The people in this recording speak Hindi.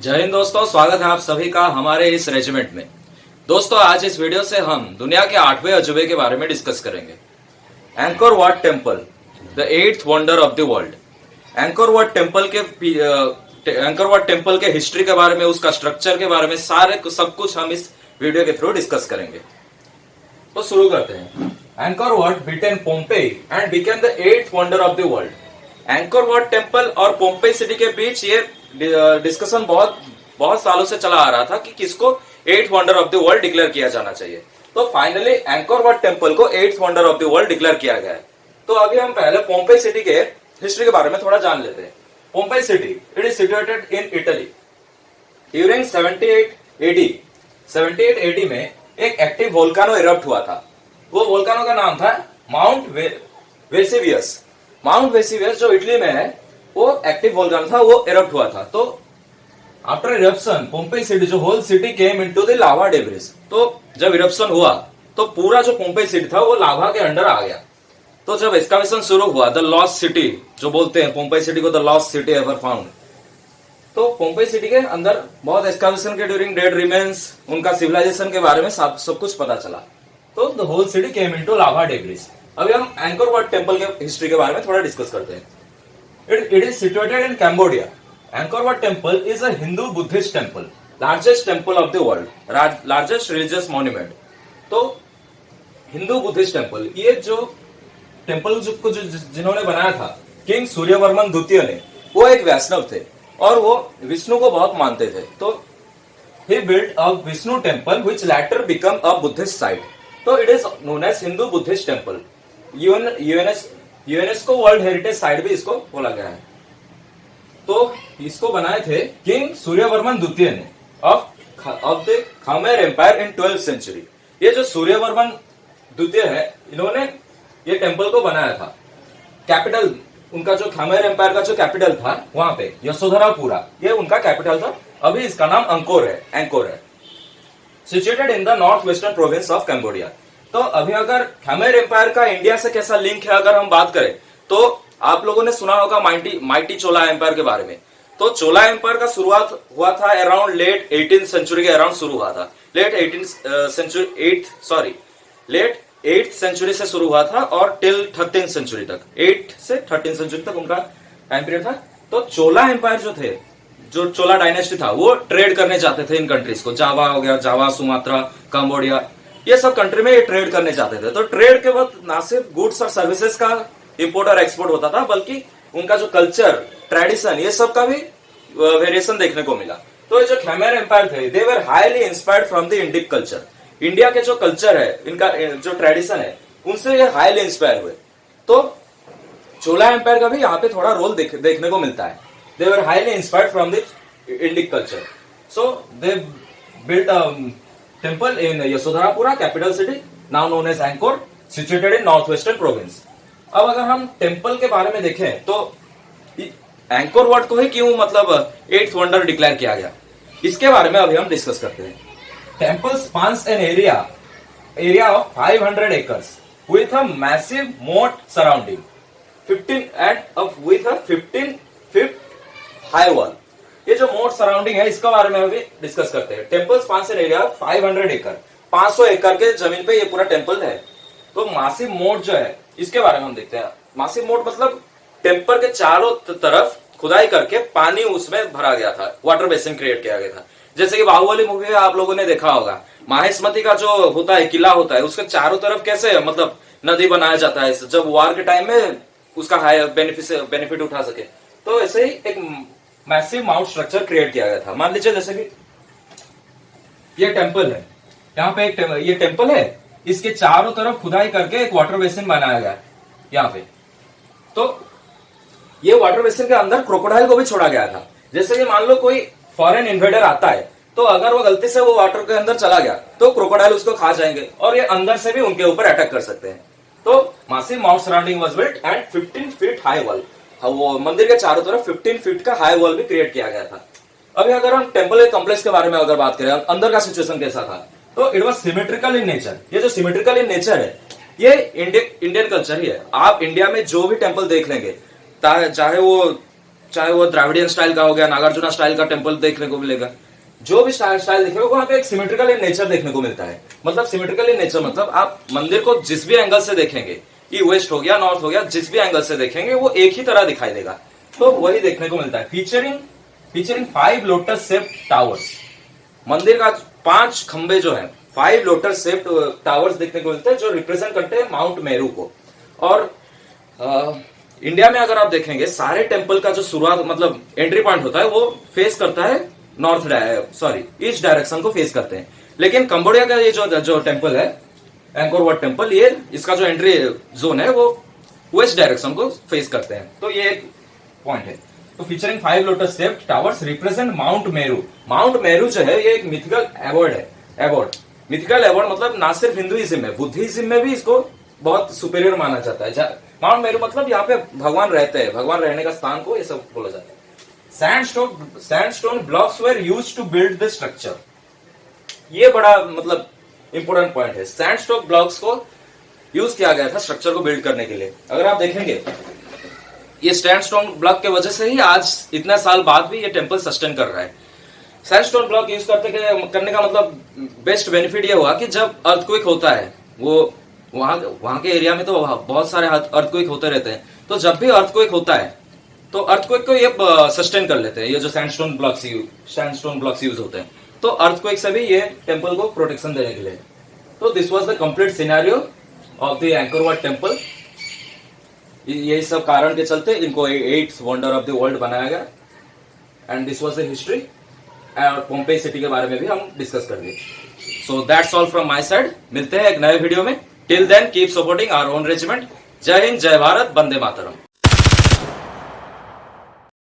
जय हिंद दोस्तों, स्वागत है आप सभी का हमारे इस रेजिमेंट में। दोस्तों, आज इस वीडियो से हम दुनिया के 8वें अजूबे के बारे में डिस्कस करेंगे। Anchor Wat temple, the 8th wonder of the world. Angkor Wat temple के हिस्ट्री के बारे में, उसका स्ट्रक्चर के बारे में सब कुछ हम इस वीडियो के थ्रू डिस्कस करेंगे। तो शुरू करते हैं। Angkor Wat beaten Pompeii and became the 8th wonder of the world. Angkor Wat temple और पोम्पेई सिटी के बीच ये डिस्कशन बहुत सालों से चला आ रहा था कि किसको 8th wonder of the world declare किया जाना चाहिए। तो फाइनली एंकोर वाट टेम्पल को 8th wonder of the world declare किया गया है। तो अभी हम पहले पोम्पेई सिटी के हिस्ट्री के बारे में थोड़ा जान लेते हैं। Pompeii city, it is situated in Italy. During 78 AD में एक एक्टिव वोल्केनो इरप्ट हुआ था। वो वोल्केनो का नाम था माउंट वेसिवियस। माउंट वेसिवियस जो इटली में है, वो एक्टिव वोल्केनो था, वो इरप्ट हुआ था। तो आफ्टर इरप्शन पोम्पेई सिटी, जो whole city came into the lava debris. तो जब इरप्शन हुआ तो पूरा जो पोम्पेई सिटी था वो लावा के अंडर आ गया। तो जब एक्सकवेशन शुरू हुआ, द लॉस्ट सिटी जो बोलते हैं पोम्पेई सिटी को, the lost city ever found. तो पोम्पेई सिटी के अंदर बहुत एक्सकवेशन के ड्यूरिंग डेड रिमेन्स, उनका सिविलाइजेशन के बारे में सब कुछ पता चला। तो the whole city came into lava debris. अभी हम एंकोर वाट टेम्पल के हिस्ट्री के बारे में थोड़ा डिस्कस करते हैं। It is situated in Cambodia. Angkor Wat Temple is a Hindu-Buddhist temple, largest temple of the world, largest religious monument. तो हिंदू बुद्धिस्ट टेम्पल, ये जो टेम्पल को जिन्होंने बनाया था, किंग सूर्यवर्मन द्वितीय ने, वो एक वैष्णव थे और वो विष्णु को बहुत मानते थे। तो he built a Vishnu temple which later became a Buddhist site. तो it is known as Hindu Buddhist temple. UNESCO world heritage site भी इसको बोला गया है। तो इसको बनाए थे किंग सूर्यवर्मन द्वितीय ने of the Khmer empire in 12th century. ये जो सूर्यवर्मन द्वितीय है, इन्होंने ये टेम्पल को बनाया था। कैपिटल उनका जो खमेर एम्पायर का जो कैपिटल था, वहां पे यशोधरापुरा, ये उनका कैपिटल था। अभी इसका नाम एंकोर है। Situated in the north western province of Cambodia. तो अभी अगर खमेर एम्पायर का इंडिया से कैसा लिंक है अगर हम बात करें, तो आप लोगों ने सुना होगा माइटी चोला एम्पायर के बारे में। तो चोला एम्पायर का शुरुआत हुआ था अराउंड लेट 18th सेंचुरी के अराउंड शुरू हुआ था। लेट 8th सेंचुरी से शुरू हुआ था और टिल 13th सेंचुरी तक, 8 से 13th सेंचुरी तक उनका टाइम पीरियड था। तो चोला एम्पायर जो थे, जो चोला डायनेस्टी था, वो ट्रेड करने जाते थे इन कंट्रीज को। जावा हो गया, जावा, सुमात्रा, कंबोडिया, ये सब कंट्री में ये ट्रेड करने जाते थे। तो ट्रेड के वक्त ना सिर्फ गुड्स और सर्विसेज का इंपोर्ट और एक्सपोर्ट होता था, बल्कि उनका जो कल्चर, ट्रेडिशन, ये सब का भी वेरिएशन देखने को मिला। तो ये जो खमेर एम्पायर थे, they were highly inspired from the Indic culture. India के जो कल्चर है, इनका जो ट्रेडिशन है, उनसे ये हाईली इंस्पायर हुए। तो चोला एम्पायर का भी यहाँ पे थोड़ा रोल देखने को मिलता है। They were highly inspired from the Indic culture, so they built temple in Yasodharapura, capital city, now known as Angkor, situated in northwestern province. अब अगर हम टेम्पल के बारे में देखें तो एंकोर वाट को ही क्यों मतलब 8th वंडर डिक्लेयर किया गया, इसके बारे में अभी हम डिस्कस करते हैं। Temple spans an area of 500 acres with a massive moat surrounding 15 feet high wall। ये जो मोट सराउंडिंग है, इसके बारे में अभी डिस्कस करते हैं। टेम्पल स्पान्स एन एरिया 500 एकड़, 500 एकड़ के जमीन पे ये पूरा टेम्पल है। तो मासिव मोट जो है, इसके बारे में हम देखते हैं। मासिव मोट मतलब टेम्पल के चारों तरफ खुदाई करके पानी उसमें भरा गया था, वाटर बेसिन क्रिएट किया गया था। जैसे कि बाहुबली मूवी में आप लोगों ने देखा होगा, माहेश्मती का जो होता है किला होता है, उसके चारों तरफ कैसे मतलब नदी बनाया जाता है, जब वार के टाइम में उसका हाई बेनिफिट उठा सके। तो ऐसे ही एक मैसिव माउंट स्ट्रक्चर क्रिएट किया गया था। मान लीजिए जैसे कि ये टेम्पल है, यहाँ पे ये टेम्पल है, इसके चारों तरफ खुदाई करके एक वाटर बेसिन बनाया गया है यहाँ पे। तो ये वाटर बेसिन के अंदर क्रोकोडाइल को भी छोड़ा गया था। जैसे कि मान लो कोई फॉरेन इन्वेडर आता है, तो अगर वो गलती से वो वाटर के अंदर चला गया तो क्रोकोडाइल उसको खा जाएंगे और ये अंदर से भी उनके ऊपर अटैक कर सकते हैं। तो massive mount surrounding was built and 15 feet high wall, वो मंदिर के चारों तरफ 15 फीट का हाई वॉल भी क्रिएट किया गया था। अभी अगर हम टेम्पल के कॉम्प्लेक्स के बारे में अगर बात करें, अंदर का सिचुएशन कैसा था, तो it was symmetrical in nature. ये जो सिमेट्रिकल इन नेचर है, ये इंडियन कल्चर ही है। आप इंडिया में जो भी टेम्पल देख लेंगे, चाहे वो चाहे वो द्राविडियन स्टाइल का हो गया, नागार्जुना स्टाइल का टेम्पल देखने को मिलेगा, जो भी स्टाइल देखेगा वहां पे एक सिमेट्रिकल इन नेचर देखने को मिलता है। मतलब सिमेट्रिकल इन नेचर मतलब आप मंदिर को जिस भी एंगल से देखेंगे, ये वेस्ट हो गया, नॉर्थ हो गया, जिस भी एंगल से देखेंगे वो एक ही तरह दिखाई देगा। तो वही देखने को मिलता है। Featuring 5 lotus shaped towers. मंदिर का 5 खंबे जो है 5 लोटस शेप्ड टावर्स देखने को मिलते हैं, जो रिप्रेजेंट करते हैं माउंट मेरू को। और इंडिया में अगर आप देखेंगे सारे टेम्पल का जो शुरुआत मतलब एंट्री पॉइंट होता है वो फेस करता है ईस्ट डायरेक्शन को फेस करते हैं। लेकिन कंबोडिया का ये जो टेम्पल है एंकोर वाट टेम्पल, ये इसका जो एंट्री जोन है वो वेस्ट डायरेक्शन को फेस करते हैं। तो ये एक पॉइंट है। तो featuring 5 lotus shaped towers represent mount Meru. Mount Meru जो है ये एक मिथिकल अवॉर्ड है। मिथिकल अवॉर्ड मतलब ना सिर्फ हिंदुइज्म में, बुद्धिज्म में भी इसको बहुत सुपेरियर माना जाता है। माउंट मेरू मतलब यहाँ पे भगवान रहते हैं, भगवान रहने का स्थान को ये सब बोला जाता है। Sandstone blocks were used to build the structure. ये बड़ा मतलब इंपोर्टेंट पॉइंट है। सैंडस्टोन ब्लॉक्स को यूज किया गया था स्ट्रक्चर को बिल्ड करने के लिए। अगर आप देखेंगे ये सैंडस्टोन ब्लॉक के वजह से ही आज इतने साल बाद भी ये टेम्पल सस्टेन कर रहा है। सैंडस्टोन ब्लॉक यूज करने का मतलब बेस्ट बेनिफिट ये हुआ कि जब अर्थक्वेक होता है, वो वहां के एरिया में तो बहुत सारे अर्थक्वेक होते रहते हैं, तो जब भी अर्थक्वेक होता है तो अर्थक्वेक को ये सस्टेन कर लेते हैं। ये जो सैंडस्टोन ब्लॉक्स यूज होते हैं, तो अर्थक्वेक से भी ये टेम्पल को प्रोटेक्शन देने के लिए। तो this was the complete scenario of the anchor Wat temple. ये सब कारण के चलते इनको 8 वंडर ऑफ द वर्ल्ड बनाया गया। And this was the history. और पोम्पेई सिटी के बारे में भी हम डिस्कस कर दिए। So that's all from my side. मिलते हैं एक नए वीडियो में। Till then keep supporting our own regiment. जय हिंद, जय भारत, वंदे मातरम।